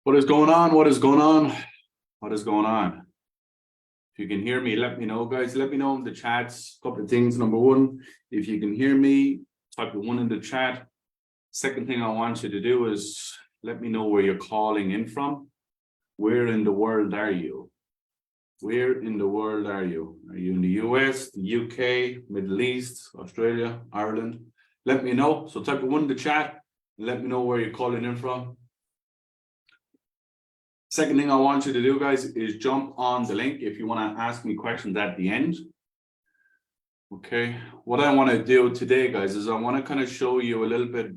What is going on? What is going on? What is going on? If you can hear me, let me know, guys. Let me know in the chats. A couple of things. Number one, if you can hear me, type the one in the chat. Second thing I want you to do is let me know where you're calling in from. Where in the world are you? Where in the world are you? Are you in the US, the UK, Middle East, Australia, Ireland? Let me know. So type the one in the chat and let me know where you're calling in from. Second thing I want you to do, guys, is jump on the link if you want to ask me questions at the end. Okay, what I want to do today, guys, is I want to kind of show you a little bit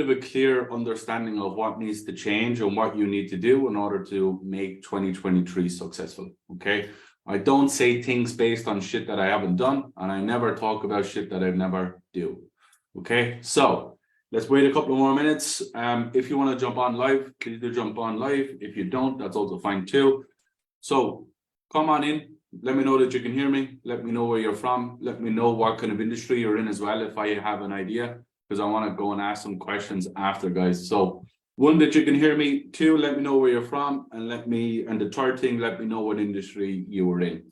of a clear understanding of what needs to change and what you need to do in order to make 2023 successful. Okay, I don't say things based on shit that I haven't done, and I never talk about shit that I've never do. Okay, so let's wait a couple of more minutes. If you want to jump on live, please do jump on live. If you don't, that's also fine too. So come on in. Let me know that you can hear me. Let me know where you're from. Let me know what kind of industry you're in as well, if I have an idea, because I want to go and ask some questions after, guys. So one, that you can hear me. Two, let me know where you're from. And the third thing, let me know what industry you were in.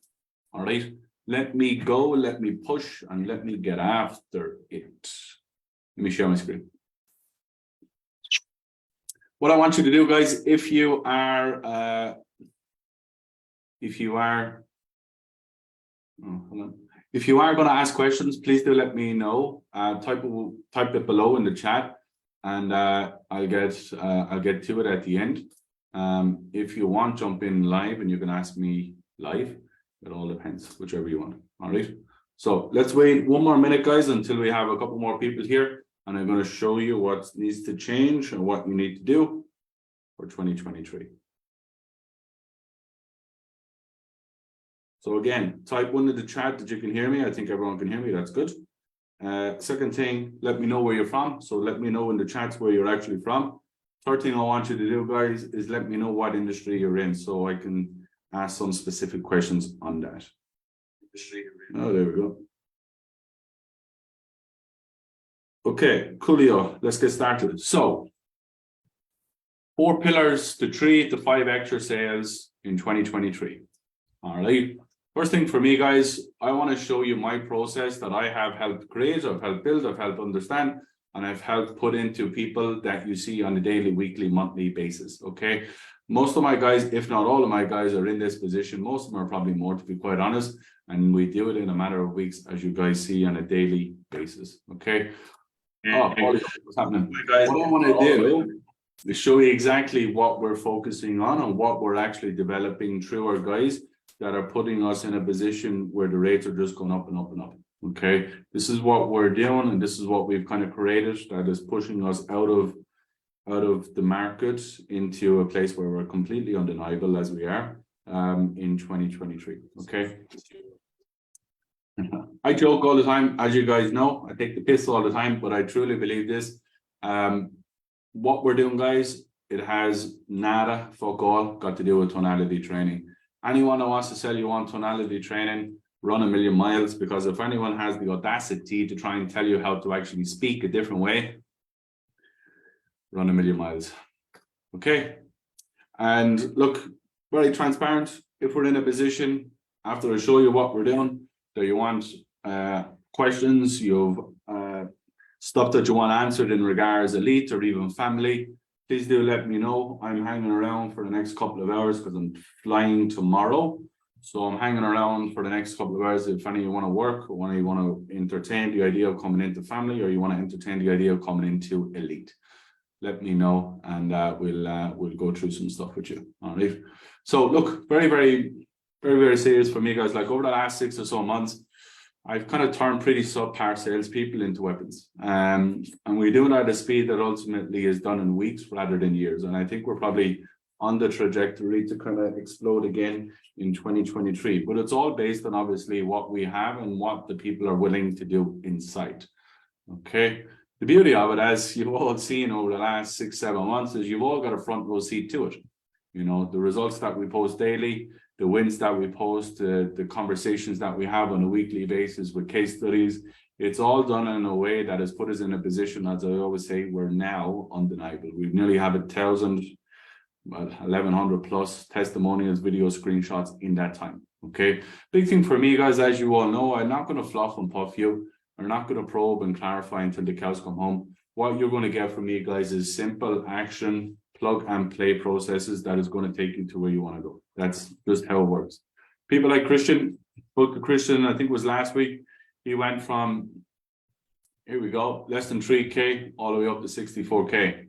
All right. Let me go, let me push, and let me get after it. Let me share my screen. What I want you to do, guys, if you are going to ask questions, please do let me know. Type it below in the chat, and I'll get to it at the end. If you want, jump in live, and you can ask me live. It all depends, whichever you want. All right. So let's wait one more minute, guys, until we have a couple more people here, and I'm going to show you what needs to change and what you need to do for 2023. So again, type one in the chat that you can hear me. I think everyone can hear me. That's good. Second thing, let me know where you're from. So let me know in the chats where you're actually from. Third thing I want you to do, guys, is let me know what industry you're in, so I can ask some specific questions on that. Oh, there we go. Okay, coolio. Let's get started. So 4 pillars to 3 to 5 extra sales in 2023. All right. First thing for me, guys, I want to show you my process that I have helped create, I've helped build, I've helped understand, and I've helped put into people that you see on a daily, weekly, monthly basis. Okay. Most of my guys, if not all of my guys, are in this position. Most of them are probably more, to be quite honest. And we do it in a matter of weeks, as you guys see, on a daily basis. Okay. Oh, what's happening? What I want to do is show you exactly what we're focusing on and what we're actually developing through our guys that are putting us in a position where the rates are just going up and up and up. Okay. This is what we're doing, and this is what we've kind of created that is pushing us out of the market into a place where we're completely undeniable, as we are in 2023. Okay. I joke all the time, as you guys know. I take the piss all the time, but I truly believe this. What we're doing, guys, it has nada, fuck all, got to do with tonality training. Anyone that wants to sell you on tonality training, run a million miles, because if anyone has the audacity to try and tell you how to actually speak a different way, run a million miles. Okay. And look, very transparent. If we're in a position after I show you what we're doing, that you want questions, you've stuff that you want answered in regards elite or even family, please do let me know. I'm hanging around for the next couple of hours because I'm flying tomorrow. So I'm hanging around for the next couple of hours. If any of you want to work, or any of you want to entertain the idea of coming into family, or you want to entertain the idea of coming into elite, let me know, and we'll go through some stuff with you. All right. So look, very, very, very, very serious for me, guys. Like over the last 6 or so months, I've kind of turned pretty subpar salespeople into weapons. And we do it at a speed that ultimately is done in weeks rather than years. And I think we're probably on the trajectory to kind of explode again in 2023. But it's all based on obviously what we have and what the people are willing to do inside. Okay. The beauty of it, as you've all seen over the last 6-7 months, is you've all got a front row seat to it. You know, the results that we post daily, the wins that we post, the conversations that we have on a weekly basis with case studies, It's all done in a way that has put us in a position, as I always say, we're now undeniable. We nearly have 1,100 plus testimonials, video screenshots in that time. Okay. Big thing for me, guys, as you all know, I'm not going to fluff and puff you. I'm not going to probe and clarify until the cows come home. What you're going to get from me, guys, is simple action, plug and play processes that is going to take you to where you want to go. That's just how it works. People like Christian, book Christian, I think it was last week. He went from, here we go, less than 3K all the way up to 64K.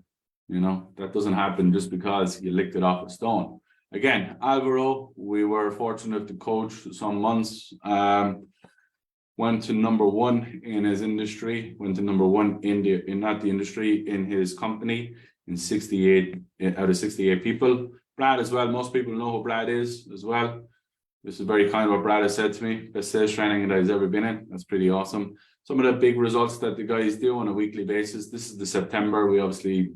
You know, that doesn't happen just because you licked it off a stone. Again, Alvaro, we were fortunate to coach some months. Went to #1 in his industry, went to #1 in his company in 68 out of 68 people. Brad as well, most people know who Brad is as well. This is very kind of what Brad has said to me. Best sales training that he's ever been in. That's pretty awesome. Some of the big results that the guys do on a weekly basis. This is the September. We obviously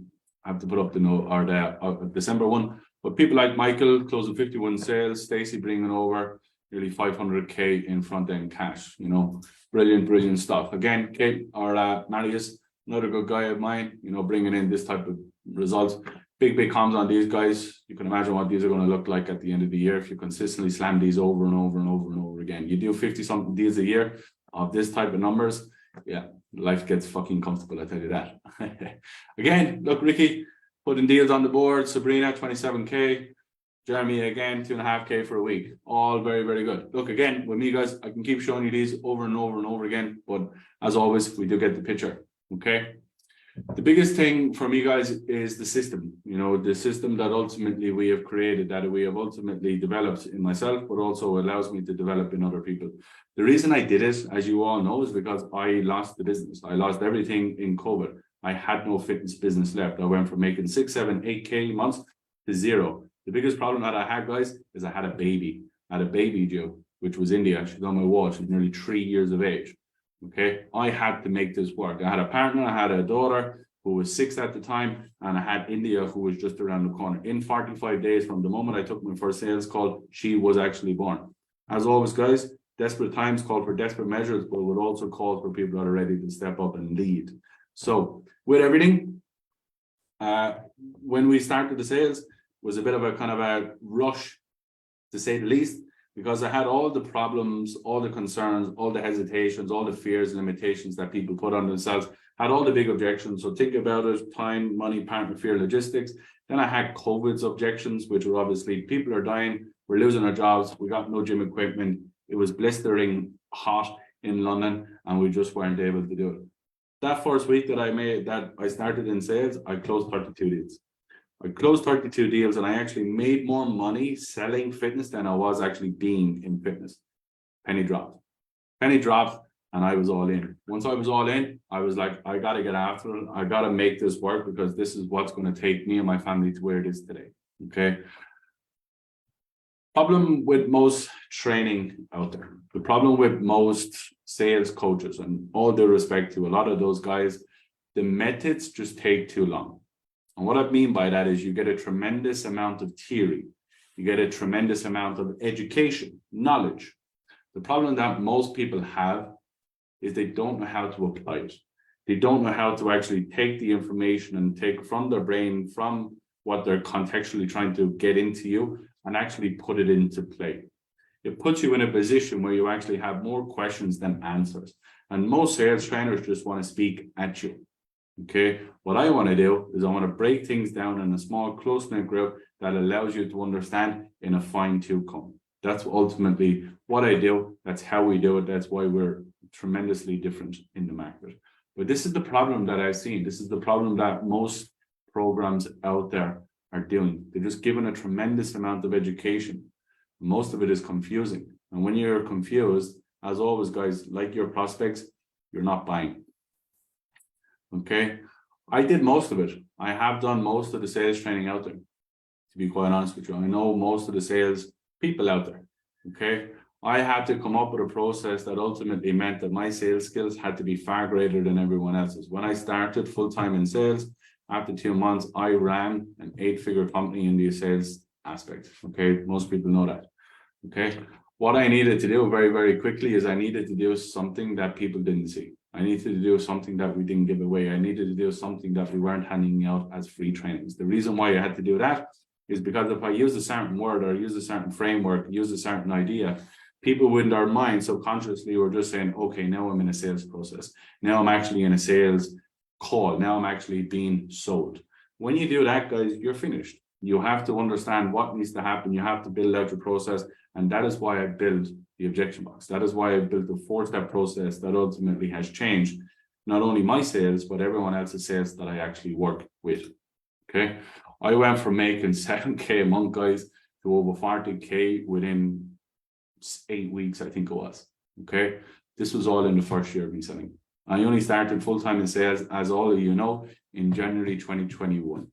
have to put up the note or the December one. But people like Michael closing 51 sales, Stacy bringing over nearly 500K in front end cash. You know, brilliant stuff. Again, Kate or Marius, another good guy of mine. You know, bringing in this type of results. Big comms on these guys. You can imagine what these are going to look like at the end of the year if you consistently slam these over and over again. You do 50-something deals a year of this type of numbers. Yeah, life gets fucking comfortable, I tell you that. Again, look, Ricky, putting deals on the board. Sabrina, 27K. Jeremy, again, 2.5K for a week. All very good. Look, again, with me, guys, I can keep showing you these over and over again. But as always, we do get the picture. Okay. The biggest thing for me, guys, is the system. You know, the system that ultimately we have created, that we have ultimately developed in myself, but also allows me to develop in other people. The reason I did it, as you all know, is because I lost the business. I lost everything in COVID. I had no fitness business left. I went from making 6, 7, 8K months to zero. The biggest problem that I had, guys, is I had a baby. I had a baby due, which was India. She's on my wall. She's nearly 3 years of age. Okay, I had to make this work. I had a partner, I had a daughter who was 6 at the time, and I had India who was just around the corner. In 45 days from the moment I took my first sales call, she was actually born. As always, guys, desperate times call for desperate measures, but would also call for people that are ready to step up and lead. So with everything, when we started the sales, was a bit of a kind of a rush, to say the least, because I had all the problems, all the concerns, all the hesitations, all the fears, limitations that people put on themselves, had all the big objections. So think about it: time, money, partner, fear, logistics. Then I had COVID's objections, which were obviously people are dying, we're losing our jobs, we got no gym equipment, it was blistering hot in London, and we just weren't able to do it. That first week that I started in sales, I closed 32 deals. I closed 32 deals, and I actually made more money selling fitness than I was actually being in fitness. Penny dropped, and I was all in. Once I was all in, I was like, I got to get after it. I got to make this work, because this is what's going to take me and my family to where it is today. Okay. Problem with most training out there, the problem with most sales coaches, and all due respect to a lot of those guys, the methods just take too long. And what I mean by that is you get a tremendous amount of theory. You get a tremendous amount of education, knowledge. The problem that most people have is they don't know how to apply it. They don't know how to actually take the information and take from their brain, from what they're contextually trying to get into you, and actually put it into play. It puts you in a position where you actually have more questions than answers. And most sales trainers just want to speak at you. Okay, what I want to do is I want to break things down in a small, close-knit group that allows you to understand in a fine-tooth comb. That's ultimately what I do. That's how we do it. That's why we're tremendously different in the market. But this is the problem that I've seen. This is the problem that most programs out there are doing. They're just given a tremendous amount of education. Most of it is confusing. And when you're confused, as always, guys, like your prospects, you're not buying. Okay, I did most of it. I have done most of the sales training out there, to be quite honest with you. I know most of the sales people out there. Okay, I had to come up with a process that ultimately meant that my sales skills had to be far greater than everyone else's. When I started full-time in sales, after 2 months, I ran an 8-figure company in the sales aspect. Okay, most people know that. Okay, what I needed to do very quickly is I needed to do something that people didn't see. I needed to do something that we didn't give away. I needed to do something that we weren't handing out as free trainings. The reason why I had to do that is because if I use a certain word or use a certain framework, use a certain idea, people within their mind subconsciously were just saying, okay, now I'm in a sales process. Now I'm actually in a sales call. Now I'm actually being sold. When you do that, guys, you're finished. You have to understand what needs to happen. You have to build out your process. And that is why I built the objection box. That is why I built a 4-step process that ultimately has changed not only my sales, but everyone else's sales that I actually work with. Okay. I went from making 7K a month, guys, to over 40K within 8 weeks, I think it was. Okay. This was all in the first year of me selling. I only started full-time in sales, as all of you know, in January 2021.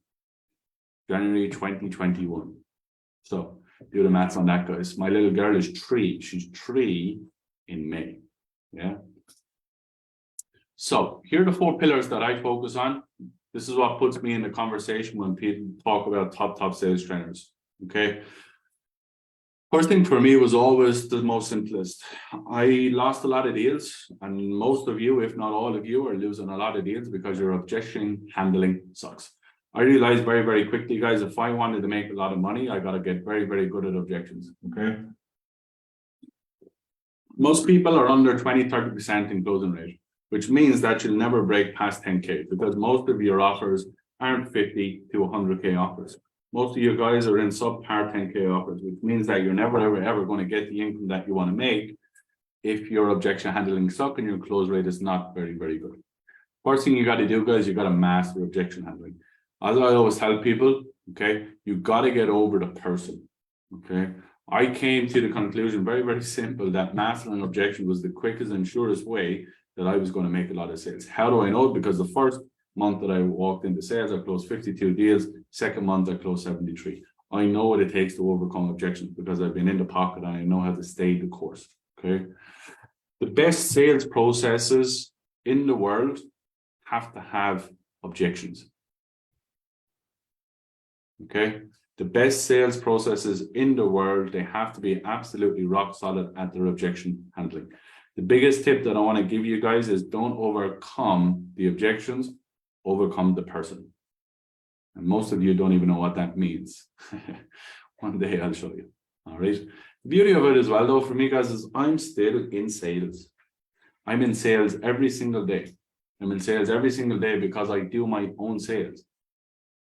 January 2021. So do the maths on that, guys. My little girl is 3. She's 3 in May. Yeah. So here are the 4 pillars that I focus on. This is what puts me in the conversation when people talk about top sales trainers. Okay. First thing for me was always the most simplest. I lost a lot of deals, and most of you, if not all of you, are losing a lot of deals because your objection handling sucks. I realized very, very quickly, guys, if I wanted to make a lot of money, I got to get very, very good at objections. Okay. Most people are under 20-30% in closing rate, which means that you'll never break past 10K because most of your offers aren't 50 to 100K offers. Most of you guys are in subpar 10K offers, which means that you're never, ever going to get the income that you want to make if your objection handling sucks and your close rate is not very, very good. First thing you got to do, guys, you got to master objection handling. As I always tell people, okay, you got to get over the person. Okay. I came to the conclusion, very, very simple, that mastering objection was the quickest and surest way that I was going to make a lot of sales. How do I know? Because the first month that I walked into sales, I closed 52 deals. Second month, I closed 73. I know what it takes to overcome objections because I've been in the pocket and I know how to stay the course. Okay. The best sales processes in the world have to have objections. Okay. The best sales processes in the world, they have to be absolutely rock solid at their objection handling. The biggest tip that I want to give you guys is don't overcome the objections, overcome the person. And most of you don't even know what that means. One day I'll show you. All right. The beauty of it as well, though, for me, guys, is I'm still in sales. I'm in sales every single day. I'm in sales every single day because I do my own sales.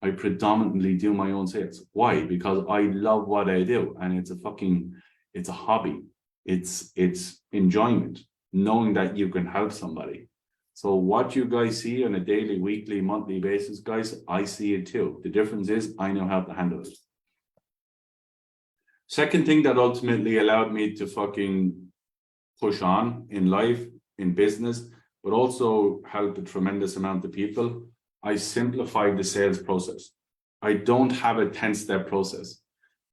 I predominantly do my own sales. Why? Because I love what I do, and it's a hobby. It's enjoyment, knowing that you can help somebody. So what you guys see on a daily, weekly, monthly basis, guys, I see it too. The difference is I know how to handle it. Second thing that ultimately allowed me to fucking push on in life, in business, but also help a tremendous amount of people, I simplified the sales process. I don't have a 10-step process.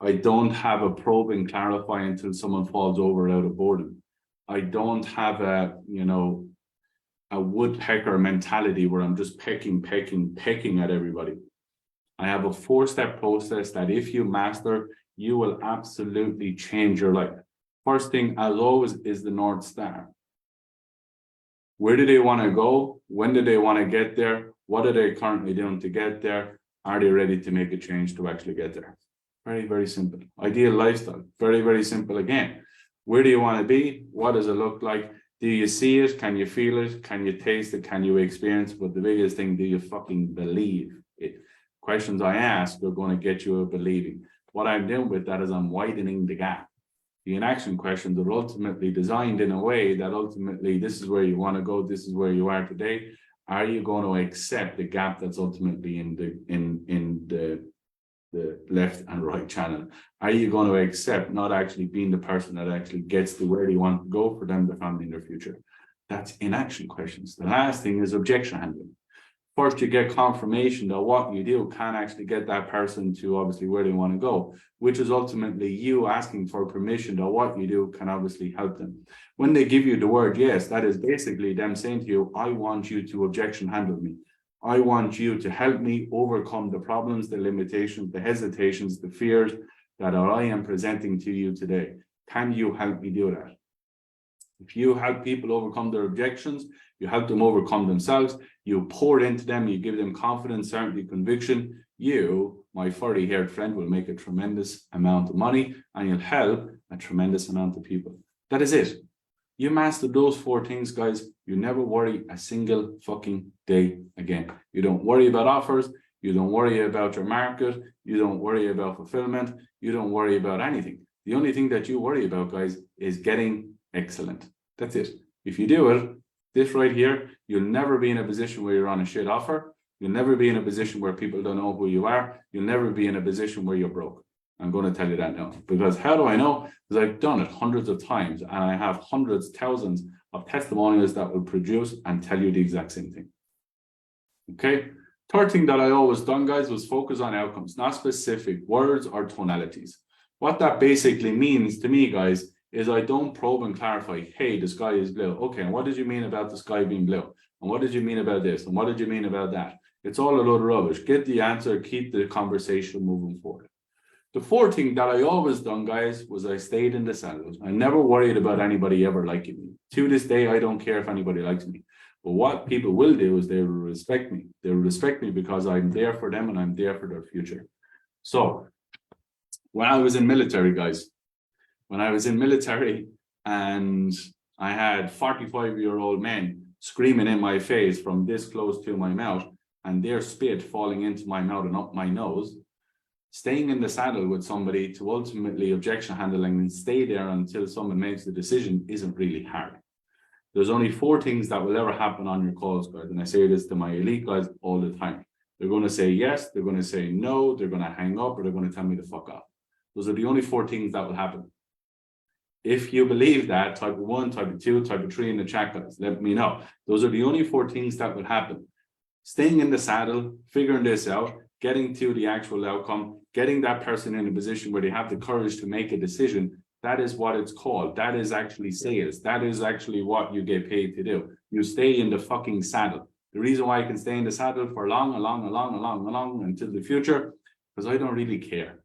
I don't have a probe and clarify until someone falls over out of boredom. I don't have a woodpecker mentality where I'm just pecking at everybody. I have a 4-step process that if you master, you will absolutely change your life. First thing, as always, is the North Star. Where do they want to go? When do they want to get there? What are they currently doing to get there? Are they ready to make a change to actually get there? Very, very simple. Ideal lifestyle. Very, very simple again. Where do you want to be? What does it look like? Do you see it? Can you feel it? Can you taste it? Can you experience it? But the biggest thing, do you fucking believe it? Questions I ask are going to get you a believing. What I'm doing with that is I'm widening the gap. The inaction questions are ultimately designed in a way that ultimately this is where you want to go. This is where you are today. Are you going to accept the gap that's ultimately in the left and right channel? Are you going to accept not actually being the person that actually gets to where they want to go for them, their family, in their future? That's inaction questions. The last thing is objection handling. First, you get confirmation that what you do can actually get that person to obviously where they want to go, which is ultimately you asking for permission that what you do can obviously help them. When they give you the word yes, that is basically them saying to you, I want you to objection handle me. I want you to help me overcome the problems, the limitations, the hesitations, the fears that I am presenting to you today. Can you help me do that? If you help people overcome their objections, you help them overcome themselves, you pour into them, you give them confidence, certainty, conviction, you, my furry-haired friend, will make a tremendous amount of money and you'll help a tremendous amount of people. That is it. You master those 4 things, guys, you never worry a single fucking day again. You don't worry about offers, you don't worry about your market, you don't worry about fulfillment, you don't worry about anything. The only thing that you worry about, guys, is getting excellent. That's it. If you do it, this right here, you'll never be in a position where you're on a shit offer. You'll never be in a position where people don't know who you are. You'll never be in a position where you're broke. I'm going to tell you that now. Because how do I know? Because I've done it hundreds of times and I have hundreds, thousands of testimonials that will produce and tell you the exact same thing. Okay. Third thing that I always done, guys, was focus on outcomes, not specific words or tonalities. What that basically means to me, guys, is I don't probe and clarify, hey, the sky is blue. Okay, and what did you mean about the sky being blue? And what did you mean about this? And what did you mean about that? It's all a load of rubbish. Get the answer, keep the conversation moving forward. The fourth thing that I always done, guys, was I stayed in the saddle. I never worried about anybody ever liking me. To this day, I don't care if anybody likes me. But what people will do is they will respect me. They will respect me because I'm there for them and I'm there for their future. So when I was in military, guys, when I was in military and I had 45-year-old men screaming in my face from this close to my mouth and their spit falling into my mouth and up my nose, staying in the saddle with somebody to ultimately objection handling and stay there until someone makes the decision isn't really hard. There's only 4 things that will ever happen on your calls, guys. And I say this to my elite guys all the time. They're going to say yes, they're going to say no, they're going to hang up, or they're going to tell me to fuck off. Those are the only 4 things that will happen. If you believe that, type of 1, type of 2, type of 3 in the chat, guys, let me know. Those are the only 4 things that will happen. Staying in the saddle, figuring this out, getting to the actual outcome, getting that person in a position where they have the courage to make a decision. That is what it's called. That is actually sales. That is actually what you get paid to do. You stay in the fucking saddle. The reason why I can stay in the saddle for long until the future, because I don't really care.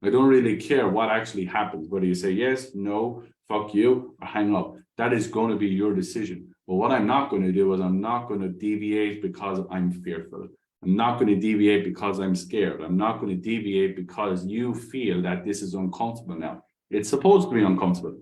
I don't really care what actually happens, whether you say yes, no, fuck you, or hang up. That is going to be your decision. But what I'm not going to do is I'm not going to deviate because I'm fearful. I'm not going to deviate because I'm scared. I'm not going to deviate because you feel that this is uncomfortable now. It's supposed to be uncomfortable.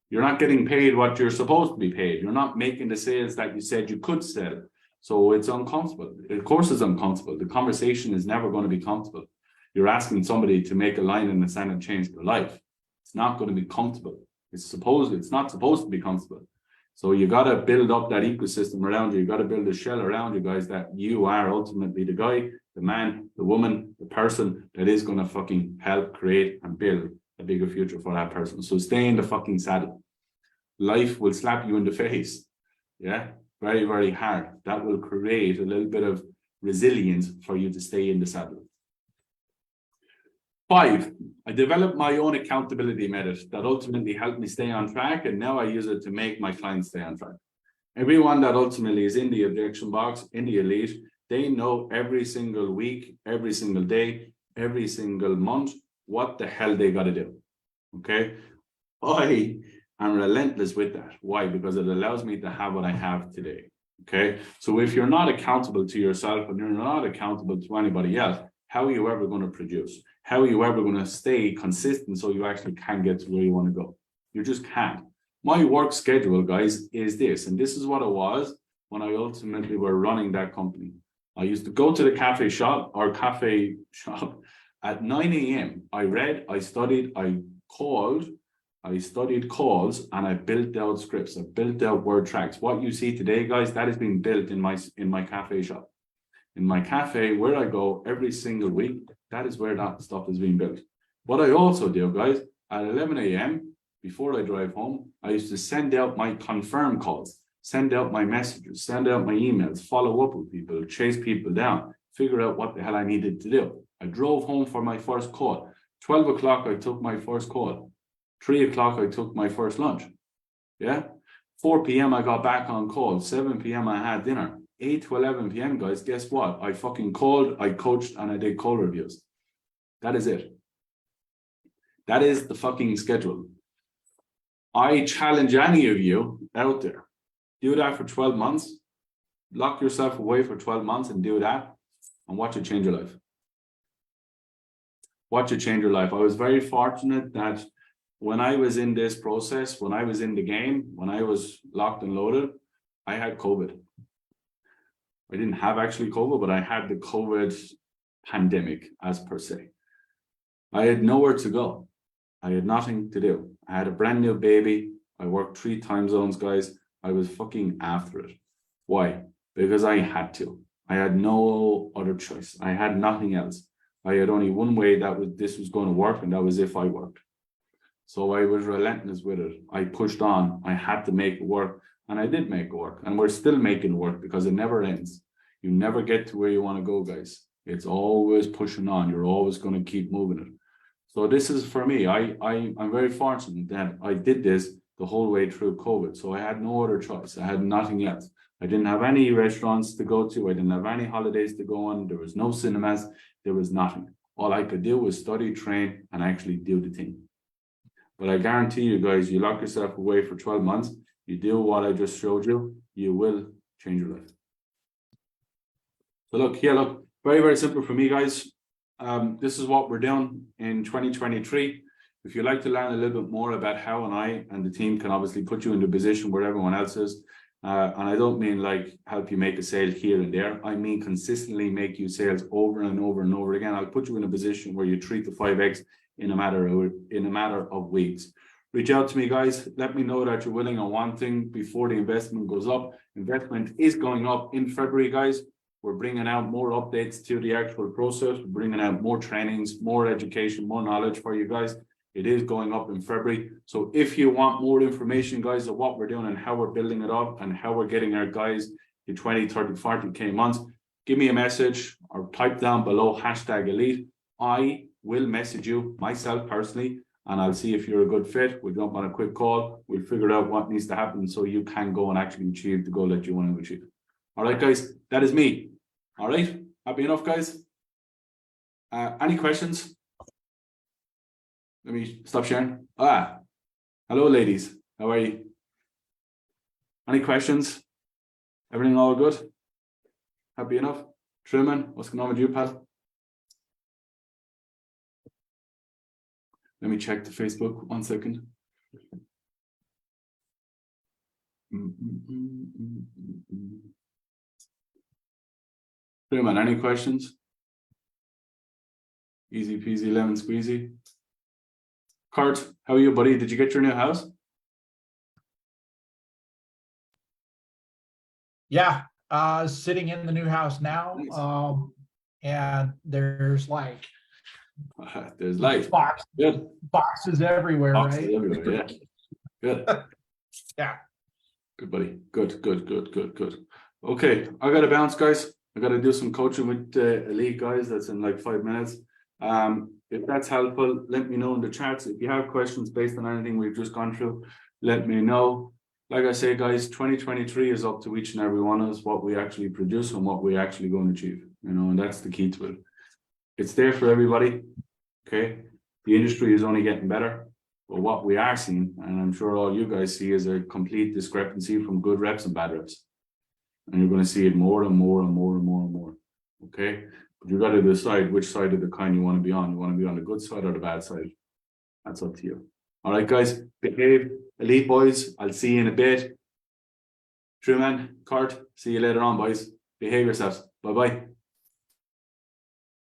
You're not getting paid what you're supposed to be paid. You're not making the sales that you said you could sell. So it's uncomfortable. Of course it's uncomfortable. The conversation is never going to be comfortable. You're asking somebody to make a line in the sand and change their life. It's not going to be comfortable. It's not supposed to be comfortable. So you got to build up that ecosystem around you. You got to build a shell around you, guys, that you are ultimately the guy, the man, the woman, the person that is going to fucking help create and build a bigger future for that person. So stay in the fucking saddle. Life will slap you in the face. Yeah, very, very hard. That will create a little bit of resilience for you to stay in the saddle. 5, I developed my own accountability method that ultimately helped me stay on track, and now I use it to make my clients stay on track. Everyone that ultimately is in the objection box, in the elite, they know every single week, every single day, every single month, what the hell they got to do. Okay? I am relentless with that. Why? Because it allows me to have what I have today. Okay? So if you're not accountable to yourself and you're not accountable to anybody else, how are you ever going to produce? How are you ever going to stay consistent so you actually can get to where you want to go? You just can't. My work schedule, guys, is this. And this is what it was when I ultimately were running that company. I used to go to the cafe shop at 9 a.m. I read, I studied, I studied calls, and I built out scripts. I built out word tracks. What you see today, guys, that is being built in my cafe shop. In my cafe, where I go every single week, that is where that stuff is being built. What I also do, guys, at 11 a.m., before I drive home, I used to send out my confirm calls, send out my messages, send out my emails, follow up with people, chase people down, figure out what the hell I needed to do. I drove home for my first call. 12 o'clock, I took my first call. 3 o'clock, I took my first lunch. Yeah. 4 p.m., I got back on call. 7 p.m., I had dinner. 8 to 11 p.m., guys, guess what? I fucking called, I coached, and I did call reviews. That is it. That is the fucking schedule. I challenge any of you out there, do that for 12 months, lock yourself away for 12 months and do that, and watch it change your life. Watch it change your life. I was very fortunate that when I was in this process, when I was in the game, when I was locked and loaded, I had COVID. I didn't have actually COVID, but I had the COVID pandemic as per se. I had nowhere to go. I had nothing to do. I had a brand new baby. I worked 3 time zones, guys. I was fucking after it. Why? Because I had to. I had no other choice. I had nothing else. I had only one way that this was going to work, and that was if I worked. So I was relentless with it. I pushed on. I had to make it work, and I did make it work. And we're still making it work because it never ends. You never get to where you want to go, guys. It's always pushing on. You're always going to keep moving it. So this is for me. I'm very fortunate that I did this the whole way through COVID. So I had no other choice. I had nothing else. I didn't have any restaurants to go to. I didn't have any holidays to go on. There was no cinemas. There was nothing. All I could do was study, train, and actually do the thing. But I guarantee you guys, you lock yourself away for 12 months, you do what I just showed you, you will change your life. So look, very, very simple for me, guys. This is what we're doing in 2023. If you'd like to learn a little bit more about how I and the team can obviously put you in the position where everyone else is, and I don't mean like help you make a sale here and there. I mean consistently make you sales over and over and over again. I'll put you in a position where you 3 to 5x in a matter of weeks. Reach out to me, guys. Let me know that you're willing and wanting before the investment goes up. Investment is going up in February, guys. We're bringing out more updates to the actual process. We're bringing out more trainings, more education, more knowledge for you guys. It is going up in February. So if you want more information, guys, of what we're doing and how we're building it up and how we're getting our guys to 20, 30, 40K months, give me a message or type down below #elite. I will message you myself personally, and I'll see if you're a good fit. We'll jump on a quick call. We'll figure out what needs to happen so you can go and actually achieve the goal that you want to achieve. All right, guys, that is me. All right, happy enough, guys? Any questions? Let me stop sharing. Hello, ladies. How are you? Any questions? Everything all good? Happy enough? Truman, what's going on with you, pal? Let me check the Facebook 1 second. Truman, any questions? Easy peasy lemon squeezy. Kurt, how are you, buddy? Did you get your new house? Yeah, sitting in the new house now. Nice. And there's like there's life. Boxes everywhere, Boxes right? everywhere, yeah. Good. Yeah. Good, buddy. Good. Okay, I gotta bounce, guys. I gotta do some coaching with elite guys. That's in like 5 minutes. If that's helpful, let me know in the chats. If you have questions based on anything we've just gone through, let me know. Like I say, guys, 2023 is up to each and every one of us what we actually produce and what we actually going to achieve. You know, and that's the key to it. It's there for everybody. Okay, the industry is only getting better, but what we are seeing, and I'm sure all you guys see, is a complete discrepancy from good reps and bad reps, and you're going to see it more and more. Okay, but you got to decide which side of the coin you want to be on. You want to be on the good side or the bad side. That's up to you. All right, guys, behave, elite boys. I'll see you in a bit. Truman, Kurt, see you later on, boys. Behave yourselves. Bye bye.